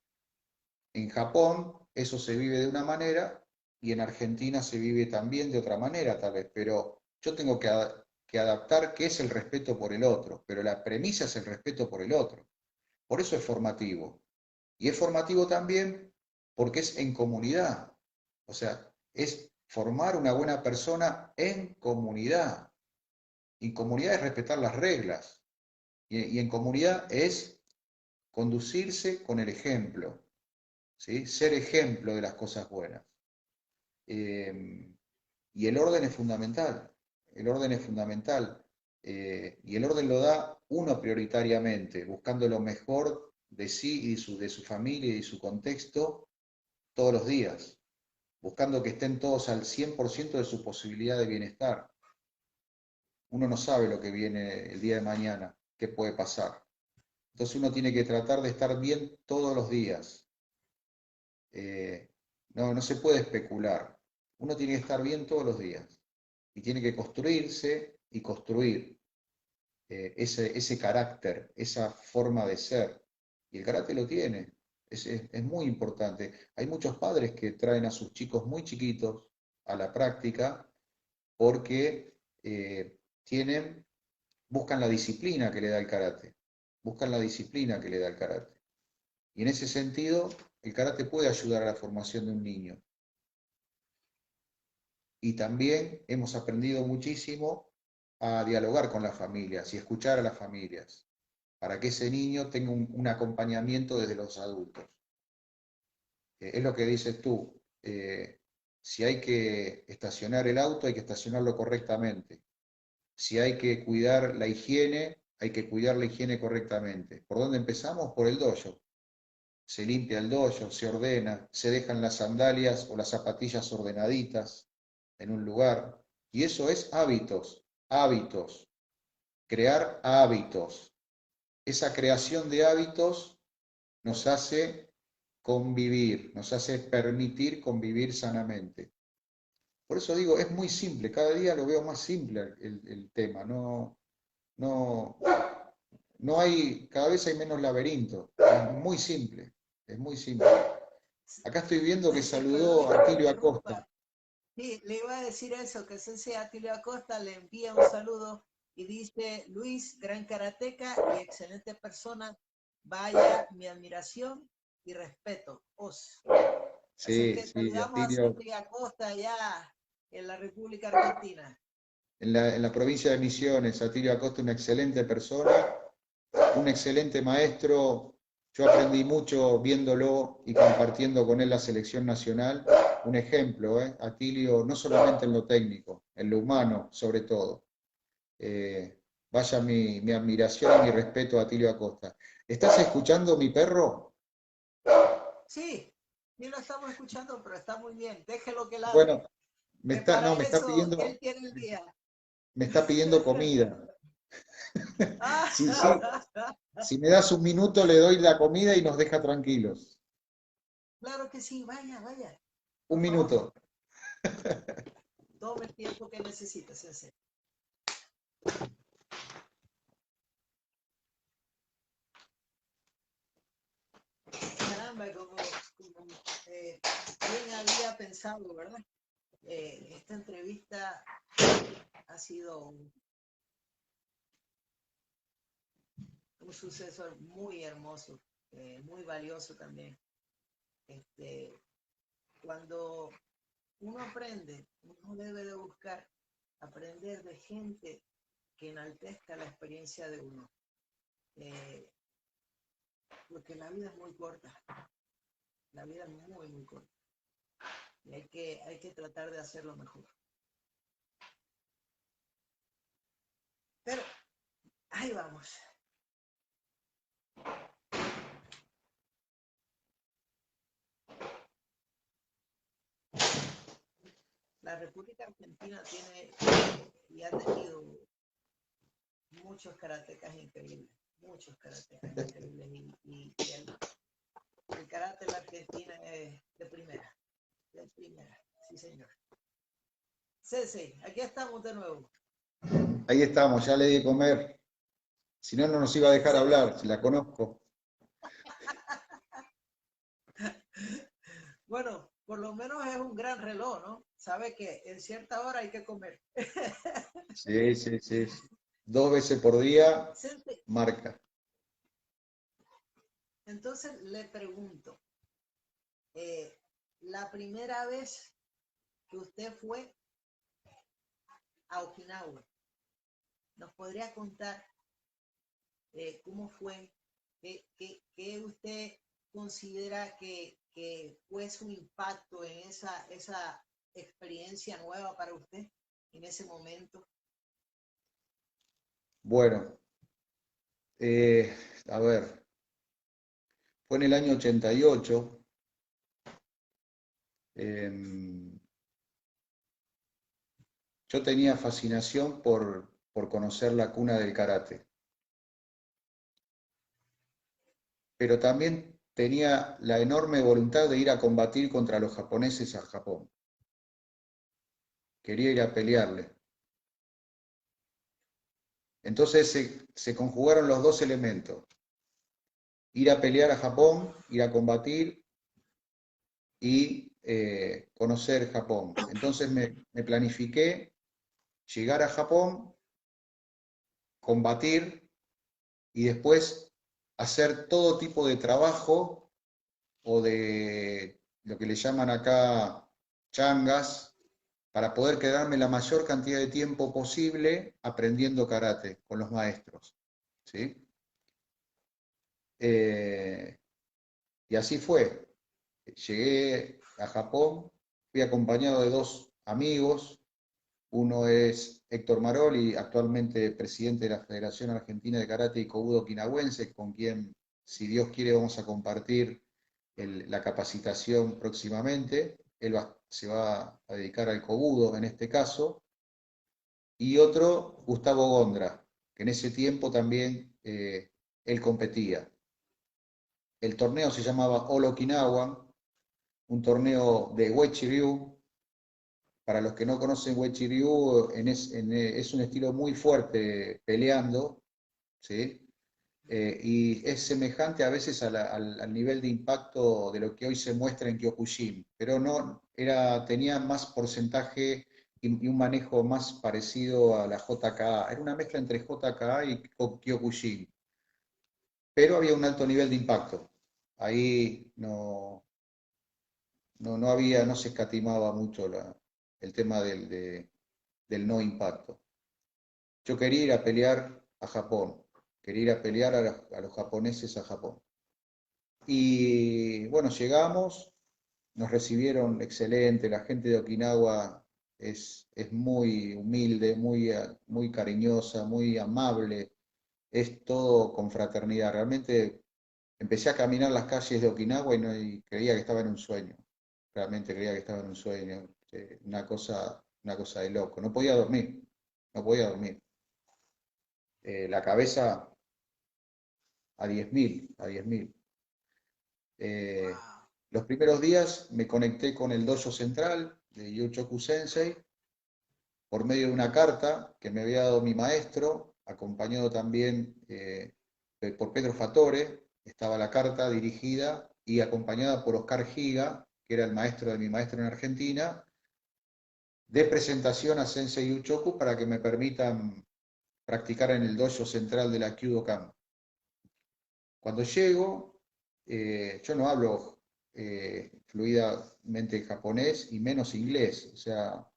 en Japón eso se vive de una manera y en Argentina se vive también de otra manera, tal vez. Pero yo tengo que adaptar qué es el respeto por el otro. Pero la premisa es el respeto por el otro. Por eso es formativo. Y es formativo también porque es en comunidad. O sea, es formar una buena persona en comunidad. Y en comunidad es respetar las reglas. Y en comunidad es conducirse con el ejemplo, ¿sí? Ser ejemplo de las cosas buenas. Y el orden es fundamental. El orden es fundamental. Y el orden lo da uno prioritariamente, buscando lo mejor de sí y de su familia y de su contexto todos los días, buscando que estén todos al 100% de su posibilidad de bienestar. Uno no sabe lo que viene el día de mañana, qué puede pasar. Entonces uno tiene que tratar de estar bien todos los días. No se puede especular. Uno tiene que estar bien todos los días. Y tiene que construirse y construir ese carácter, esa forma de ser. Y el karate lo tiene. Es muy importante. Hay muchos padres que traen a sus chicos muy chiquitos a la práctica porque buscan la disciplina que le da el karate. Buscan la disciplina que le da el karate. Y en ese sentido, el karate puede ayudar a la formación de un niño. Y también hemos aprendido muchísimo a dialogar con las familias y escuchar a las familias, para que ese niño tenga un acompañamiento desde los adultos. Es lo que dices tú. Si hay que estacionar el auto, hay que estacionarlo correctamente. Si hay que cuidar la higiene, hay que cuidar la higiene correctamente. ¿Por dónde empezamos? Por el dojo. Se limpia el dojo, se ordena, se dejan las sandalias o las zapatillas ordenaditas en un lugar. Y eso es hábitos, hábitos, crear hábitos. Esa creación de hábitos nos hace convivir, nos hace permitir convivir sanamente. Por eso digo, es muy simple, cada día lo veo más simple el tema, no, no hay, cada vez hay menos laberinto, es muy simple, es muy simple. Acá estoy viendo que Sensei, saludó perdone a que le Tilio Acosta. interrumpa. Sí, le iba a decir eso, que Sensei Atilio Acosta le envía un saludo y dice, Luis, gran karateca y excelente persona, vaya mi admiración y respeto, os. Así Sí, que sí, saludamos a Atilio, Sensei Acosta allá en la República Argentina. en la provincia de Misiones, Atilio Acosta, una excelente persona, un excelente maestro. Yo aprendí mucho viéndolo y compartiendo con él la selección nacional. Un ejemplo, Atilio, no solamente en lo técnico, en lo humano sobre todo. Vaya mi admiración y mi respeto a Atilio Acosta. ¿Estás escuchando mi perro? Sí, sí lo estamos escuchando, pero está muy bien. Déjelo que Bueno, ladre, me que está, para no, eso él tiene el día. me está pidiendo comida. Ah, Sí, sí, si me das un minuto le doy la comida y nos deja tranquilos. claro que sí, vaya, vaya. Un Por favor, minuto. tome el tiempo que necesite, Sensei. Caramba, bien había pensado, ¿verdad? Esta entrevista ha sido un suceso muy hermoso, muy valioso también. Este, cuando uno aprende, uno debe de buscar aprender de gente que enaltezca la experiencia de uno. Eh, porque la vida es muy corta, la vida es muy, muy corta. Y hay que tratar de hacerlo mejor. Pero ahí vamos. La República Argentina tiene y ha tenido muchos karatecas increíbles, muchos karatecas increíbles. Y el karate en la Argentina es de primera, sí señor. Ceci, aquí estamos de nuevo. Ahí estamos, ya le di de comer. Si no, no nos iba a dejar hablar, si la conozco. Bueno, por lo menos es un gran reloj, ¿no? Sabe que en cierta hora hay que comer. Sí, sí, sí. 2 veces por día, Sensei, marca. entonces le pregunto, la primera vez que usted fue a Okinawa, ¿nos podría contar cómo fue? ¿Qué usted considera que fue su impacto en esa experiencia nueva para usted en ese momento? Bueno, a ver, fue en el año 88. Yo tenía fascinación por conocer la cuna del karate, pero también tenía la enorme voluntad de ir a combatir contra los japoneses a Japón. Quería ir a pelearle. Entonces se conjugaron los dos elementos. Ir a pelear a Japón, ir a combatir y conocer Japón. Entonces me planifiqué llegar a Japón, combatir y después hacer todo tipo de trabajo o de lo que le llaman acá changas, para poder quedarme la mayor cantidad de tiempo posible aprendiendo karate con los maestros. ¿Sí? Y así fue. llegué a Japón, fui acompañado de 2 amigos. Uno es Héctor Maroli, actualmente presidente de la Federación Argentina de Karate y Kobudo Okinawense, con quien, si Dios quiere, vamos a compartir la capacitación próximamente. Él se va a dedicar al Kobudo en este caso. Y otro, Gustavo Gondra, que en ese tiempo también él competía. El torneo se llamaba All Okinawa, un torneo de Uechi-Ryu. Para los que no conocen Uechi-Ryu, es un estilo muy fuerte peleando, ¿sí? Y es semejante a veces al nivel de impacto de lo que hoy se muestra en Kyokushin, pero no, tenía más porcentaje y un manejo más parecido a la JKA. Era una mezcla entre JKA y Kyokushin, pero había un alto nivel de impacto. Ahí no se escatimaba mucho el tema del no impacto. Yo quería ir a pelear a Japón, quería ir a pelear a los japoneses a Japón. Y bueno, llegamos, nos recibieron excelente, la gente de Okinawa es muy humilde, muy cariñosa, muy amable, es todo con fraternidad. Realmente empecé a caminar las calles de Okinawa y creía que estaba en un sueño, realmente creía que estaba en un sueño, una cosa de loco. No podía dormir, no podía dormir. La cabeza a 10.000, a 10.000. Wow. Los primeros días me conecté con el dojo central de Yuchoku Sensei por medio de una carta que me había dado mi maestro, acompañado también por Pedro Fatore. Estaba la carta dirigida y acompañada por Oscar Giga, que era el maestro de mi maestro en Argentina, de presentación a Sensei Yuchoku para que me permitan practicar en el dojo central de la Kyudokan. Cuando llego, yo no hablo fluidamente japonés y menos inglés, o sea,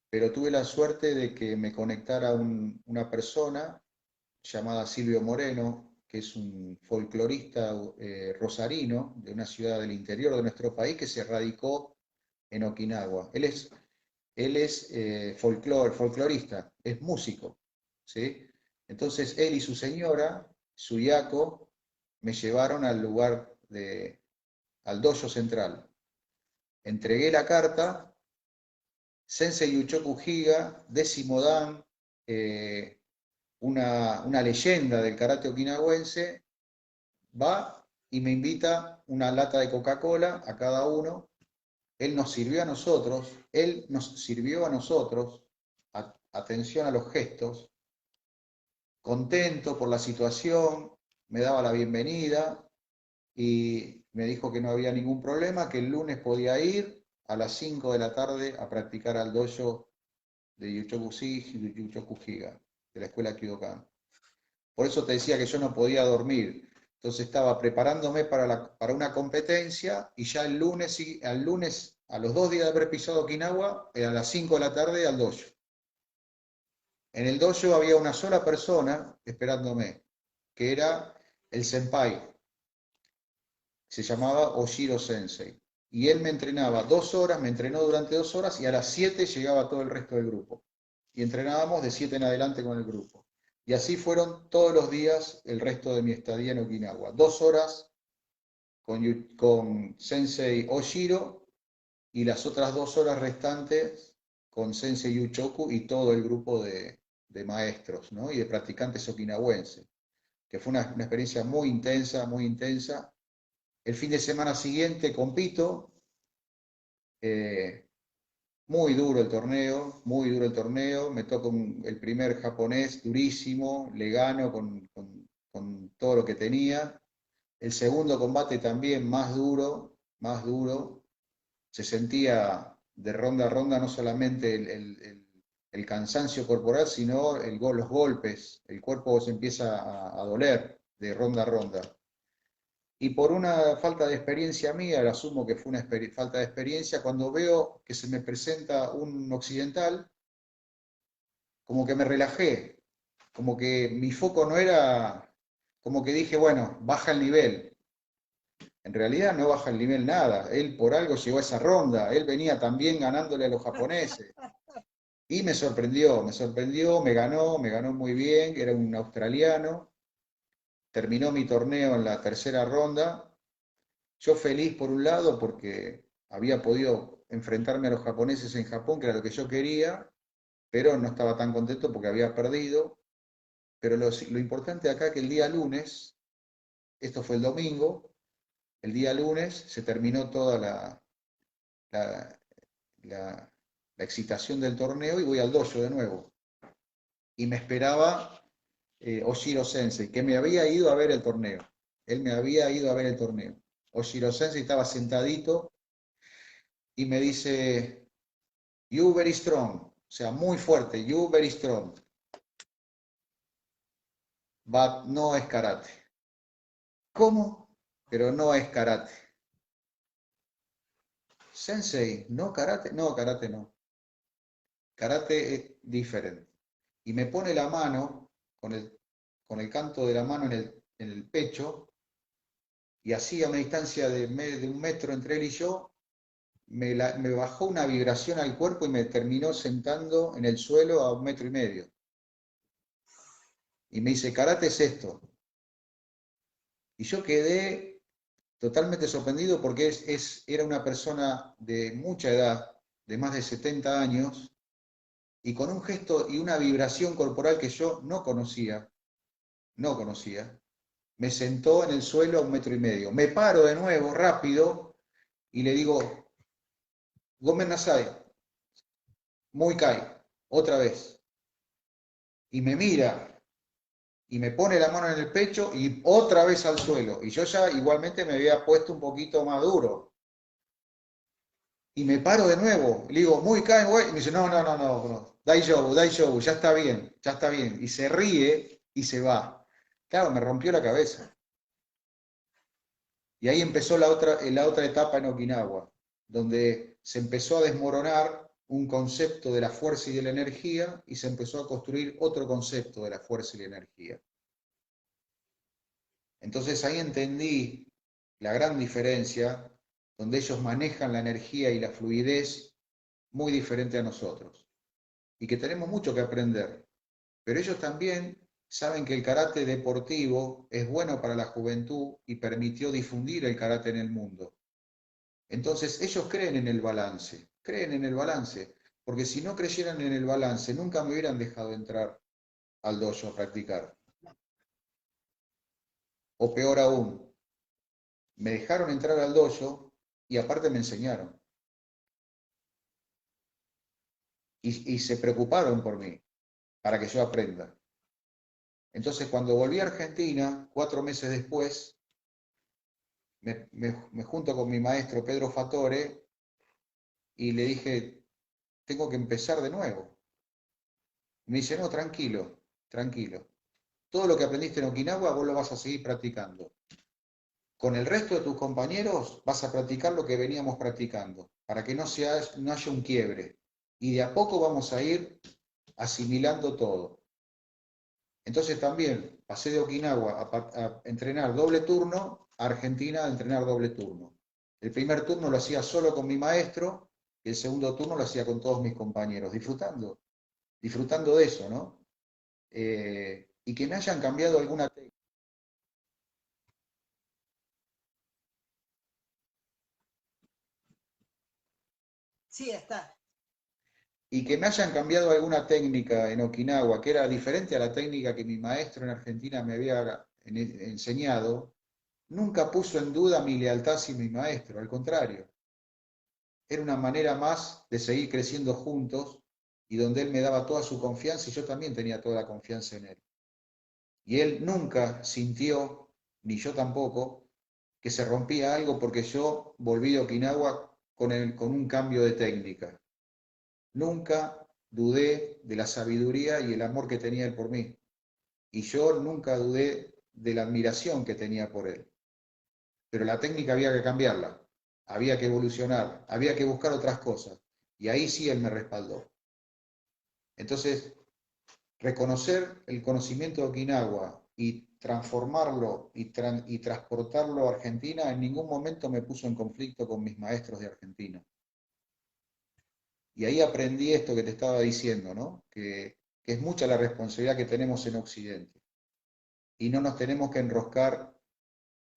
pero tuve la suerte de que me conectara una persona llamada Silvio Moreno, que es un folclorista rosarino de una ciudad del interior de nuestro país que se radicó en Okinawa. Él es folclorista, es músico, ¿sí? Entonces él y su señora, Suyako, me llevaron al lugar al dojo central. Entregué la carta. Sensei Yuchoku Higa, décimo dan, una leyenda del karate okinawense, va y me invita una lata de Coca-Cola a cada uno. Él nos sirvió a nosotros, atención a los gestos, contento por la situación, me daba la bienvenida y me dijo que no había ningún problema, que el lunes podía ir a las 5 de la tarde a practicar al dojo de Yuchoku Higa, de la escuela Kyudokan. Por eso te decía que yo no podía dormir. Entonces estaba preparándome para una competencia y ya el lunes, a los 2 días de haber pisado Okinawa, a las 5 de la tarde al dojo. En el dojo había una sola persona esperándome, que era el senpai. Se llamaba Oshiro Sensei. Y él me entrenaba 2 horas, me entrenó durante 2 horas y a las 7 llegaba todo el resto del grupo. Y entrenábamos de 7 en adelante con el grupo. Y así fueron todos los días el resto de mi estadía en Okinawa. 2 horas con Sensei Oshiro y las otras 2 horas restantes con Sensei Yuchoku y todo el grupo de maestros, ¿no? Y de practicantes okinawenses, que fue una experiencia muy intensa, muy intensa. El fin de semana siguiente compito, muy duro el torneo, me toca el primer japonés durísimo, le gano con todo lo que tenía. El segundo combate también más duro, se sentía de ronda a ronda no solamente el cansancio corporal, sino los golpes, el cuerpo se empieza a doler de ronda a ronda. Y por una falta de experiencia mía, le asumo que fue una falta de experiencia, cuando veo que se me presenta un occidental, como que me relajé, como que mi foco no era, como que dije, bueno, baja el nivel. En realidad no baja el nivel nada. Él por algo llegó a esa ronda. Él venía también ganándole a los japoneses. Y me sorprendió, me ganó muy bien. Era un australiano. Terminó mi torneo en la tercera ronda. Yo feliz por un lado porque había podido enfrentarme a los japoneses en Japón, que era lo que yo quería, pero no estaba tan contento porque había perdido. Pero lo importante acá es que el día lunes, esto fue el domingo, el día lunes se terminó toda la, la- la excitación del torneo y voy al dojo de nuevo. Y me esperaba Oshiro Sensei, que me había ido a ver el torneo. Él me había ido a ver el torneo. Oshiro Sensei estaba sentadito y me dice, you very strong, o sea, muy fuerte, you very strong, but no es karate. ¿Cómo? Pero no es karate. Sensei, no karate, no, karate no. Karate es diferente. Y me pone la mano con el canto de la mano en el pecho, y así a una distancia de 1 metro entre él y yo, me bajó una vibración al cuerpo y me terminó sentando en el suelo a 1,5 metros. Y me dice, karate es esto. Y yo quedé totalmente sorprendido porque era una persona de mucha edad, de más de 70 años, y con un gesto y una vibración corporal que yo no conocía, me sentó en el suelo a 1,5 metros. Me paro de nuevo, rápido, y le digo, Gomen Nasai, muy kai, otra vez. Y me mira, y me pone la mano en el pecho, y otra vez al suelo. Y yo ya igualmente me había puesto un poquito más duro. Y me paro de nuevo, le digo, muy kai, güey. Y me dice, no, Daijoubu, ya está bien, ya está bien. Y se ríe y se va. Claro, me rompió la cabeza. Y ahí empezó la otra etapa en Okinawa, donde se empezó a desmoronar un concepto de la fuerza y de la energía y se empezó a construir otro concepto de la fuerza y la energía. Entonces ahí entendí la gran diferencia, donde ellos manejan la energía y la fluidez muy diferente a nosotros, y que tenemos mucho que aprender. Pero ellos también saben que el karate deportivo es bueno para la juventud y permitió difundir el karate en el mundo. Entonces ellos creen en el balance, porque si no creyeran en el balance, nunca me hubieran dejado entrar al dojo a practicar. O peor aún, me dejaron entrar al dojo y aparte me enseñaron. Y se preocuparon por mí, para que yo aprenda. Entonces cuando volví a Argentina, 4 meses después, me junto con mi maestro Pedro Fatore y le dije, tengo que empezar de nuevo. Me dice, no, tranquilo, tranquilo. Todo lo que aprendiste en Okinawa vos lo vas a seguir practicando. Con el resto de tus compañeros vas a practicar lo que veníamos practicando, para que no haya un quiebre. Y de a poco vamos a ir asimilando todo. Entonces también pasé de Okinawa a entrenar doble turno a Argentina a entrenar doble turno. El primer turno lo hacía solo con mi maestro y el segundo turno lo hacía con todos mis compañeros, disfrutando de eso, ¿no? Y que me hayan cambiado alguna técnica. Sí, está. Y que me hayan cambiado alguna técnica en Okinawa, que era diferente a la técnica que mi maestro en Argentina me había enseñado, nunca puso en duda mi lealtad hacia mi maestro, al contrario. Era una manera más de seguir creciendo juntos y donde él me daba toda su confianza y yo también tenía toda la confianza en él. Y él nunca sintió, ni yo tampoco, que se rompía algo porque yo volví a Okinawa con un cambio de técnica. Nunca dudé de la sabiduría y el amor que tenía él por mí. Y yo nunca dudé de la admiración que tenía por él. Pero la técnica había que cambiarla, había que evolucionar, había que buscar otras cosas. Y ahí sí él me respaldó. Entonces, reconocer el conocimiento de Okinawa y transformarlo y transportarlo a Argentina, en ningún momento me puso en conflicto con mis maestros de Argentina. Y ahí aprendí esto que te estaba diciendo, ¿no? Que es mucha la responsabilidad que tenemos en Occidente. Y no nos tenemos que enroscar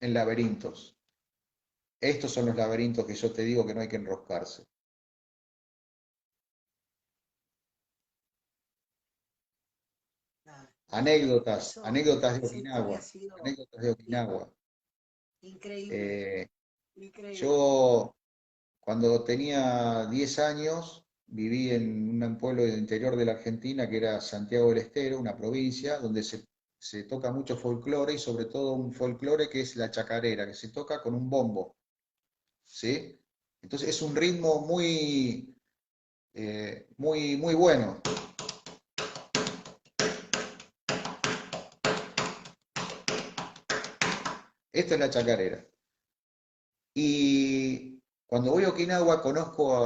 en laberintos. Estos son los laberintos que yo te digo que no hay que enroscarse. Anécdotas, anécdotas de Esa historia Okinawa, ha sido anécdotas de Okinawa. increíble, increíble. Yo, cuando tenía 10 años, viví en un pueblo del interior de la Argentina que era Santiago del Estero, una provincia donde se toca mucho folclore y sobre todo un folclore que es la chacarera, que se toca con un bombo, ¿sí? Entonces es un ritmo muy bueno. Esta es la chacarera. Y cuando voy a Okinawa conozco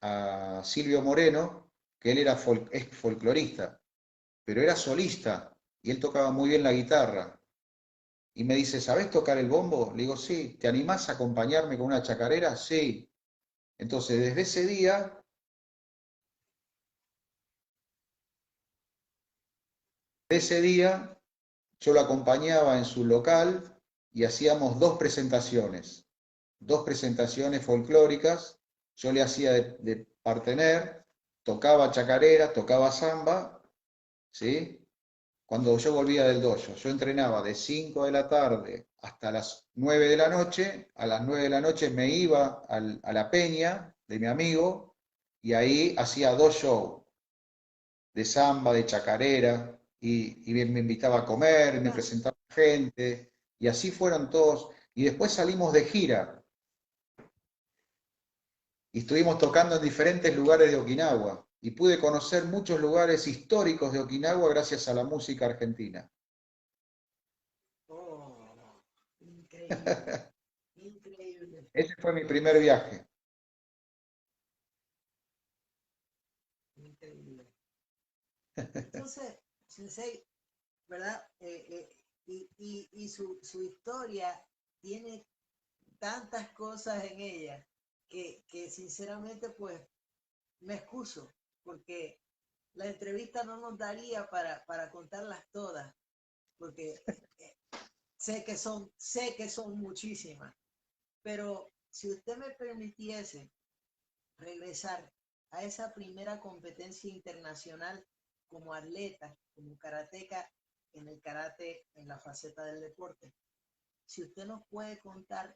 a Silvio Moreno, que él es folclorista, pero era solista y él tocaba muy bien la guitarra. Y me dice, ¿sabés tocar el bombo? Le digo, sí. ¿Te animás a acompañarme con una chacarera? Sí. Entonces, desde ese día, yo lo acompañaba en su local y hacíamos dos presentaciones folclóricas. Yo le hacía de partener, tocaba chacarera, tocaba samba, ¿sí? Cuando yo volvía del dojo, yo entrenaba de 5 de la tarde hasta las 9 de la noche, a las 9 de la noche me iba a la peña de mi amigo y ahí hacía 2 shows de samba, de chacarera, y me invitaba a comer, me presentaba gente, y así fueron todos. Y después salimos de gira, y estuvimos tocando en diferentes lugares de Okinawa, y pude conocer muchos lugares históricos de Okinawa gracias a la música argentina. Oh, increíble, increíble, Ese fue mi primer viaje. increíble. Entonces, Sensei, ¿verdad? Y su historia tiene tantas cosas en ella que sinceramente pues me excuso porque la entrevista no nos daría para contarlas todas porque sé que son muchísimas, pero si usted me permitiese regresar a esa primera competencia internacional como atleta, como karateca en el karate, en la faceta del deporte. Si usted nos puede contar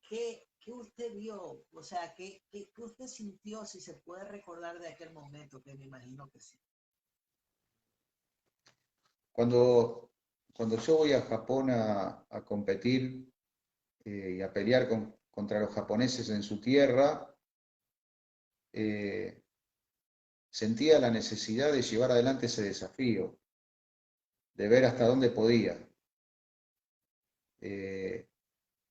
qué usted vio, o sea, qué usted sintió, si se puede recordar de aquel momento, que me imagino que sí. Cuando yo voy a Japón a competir y a pelear contra los japoneses en su tierra, eh, sentía la necesidad de llevar adelante ese desafío, de ver hasta dónde podía. Eh,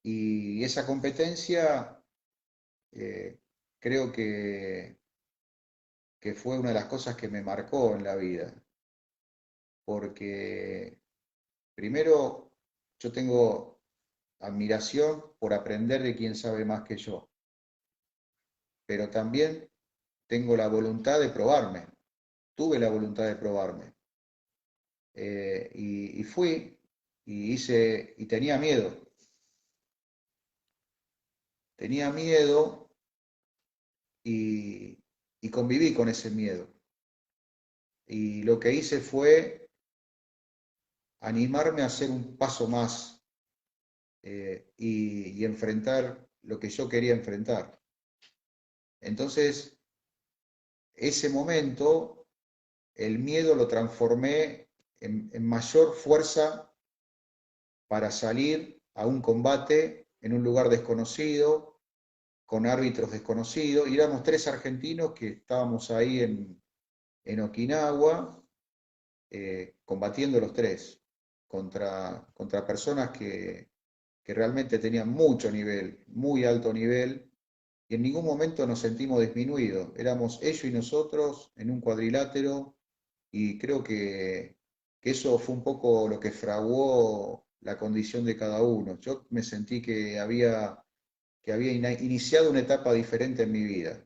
y esa competencia eh, creo que fue una de las cosas que me marcó en la vida, porque primero yo tengo admiración por aprender de quien sabe más que yo, pero también tengo la voluntad de probarme, tuve la voluntad de probarme. Y fui y hice, y tenía miedo y, y conviví con ese miedo. Y lo que hice fue animarme a hacer un paso más y enfrentar lo que yo quería enfrentar. Entonces, ese momento, el miedo lo transformé en mayor fuerza para salir a un combate en un lugar desconocido, con árbitros desconocidos, y éramos 3 argentinos que estábamos ahí en Okinawa, combatiendo los 3 contra personas que realmente tenían mucho nivel, muy alto nivel, y en ningún momento nos sentimos disminuidos. Éramos ellos y nosotros en un cuadrilátero, y creo que que eso fue un poco lo que fraguó la condición de cada uno. Yo me sentí que había iniciado una etapa diferente en mi vida,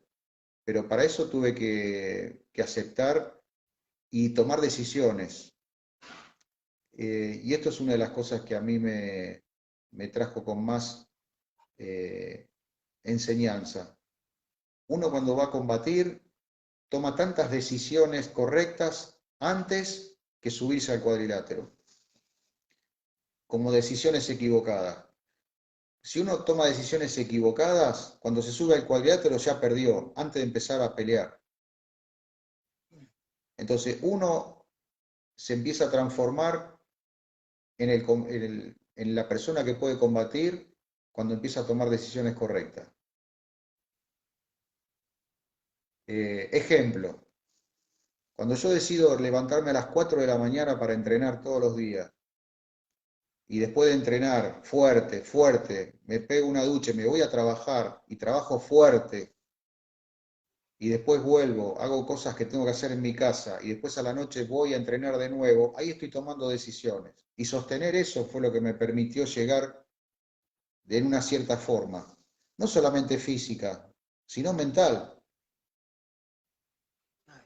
pero para eso tuve que aceptar y tomar decisiones. Y esto es una de las cosas que a mí me trajo con más enseñanza. Uno cuando va a combatir toma tantas decisiones correctas antes que subirse al cuadrilátero, como decisiones equivocadas. Si uno toma decisiones equivocadas, cuando se sube al cuadrilátero ya perdió, antes de empezar a pelear. Entonces uno se empieza a transformar en la persona que puede combatir cuando empieza a tomar decisiones correctas. Ejemplo, cuando yo decido levantarme a las 4 de la mañana para entrenar todos los días, y después de entrenar fuerte, fuerte, me pego una ducha, me voy a trabajar y trabajo fuerte, y después vuelvo, hago cosas que tengo que hacer en mi casa, y después a la noche voy a entrenar de nuevo, ahí estoy tomando decisiones. Y sostener eso fue lo que me permitió llegar en una cierta forma, no solamente física, sino mental.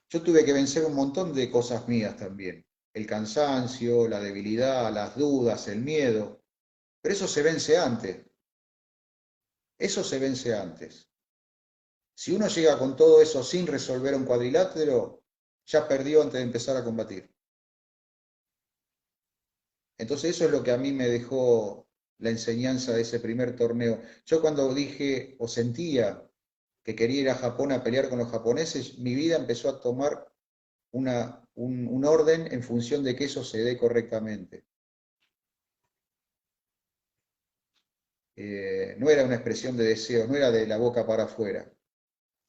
Yo tuve que vencer un montón de cosas mías también, el cansancio, la debilidad, las dudas, el miedo, pero eso se vence antes, eso se vence antes. Si uno llega con todo eso sin resolver un cuadrilátero, ya perdió antes de empezar a combatir. Entonces eso es lo que a mí me dejó la enseñanza de ese primer torneo. Yo cuando dije o sentía que quería ir a Japón a pelear con los japoneses, mi vida empezó a tomar un orden en función de que eso se dé correctamente. No era una expresión de deseo, no era de la boca para afuera.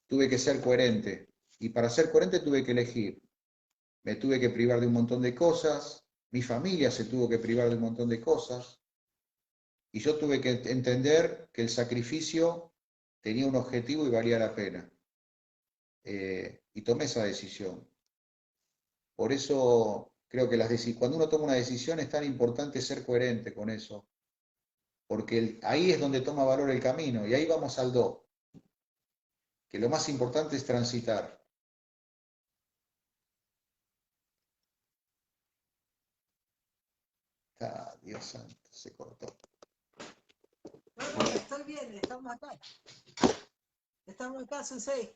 Tuve que ser coherente. Y para ser coherente tuve que elegir. Me tuve que privar de un montón de cosas, mi familia se tuvo que privar de un montón de cosas, y yo tuve que entender que el sacrificio tenía un objetivo y valía la pena. Y tomé esa decisión. Por eso creo que cuando uno toma una decisión es tan importante ser coherente con eso, porque ahí es donde toma valor el camino, y ahí vamos al do, que lo más importante es transitar. Ah, Dios santo, se cortó. Bueno, estoy bien, estamos acá. Estamos acá, Sensei.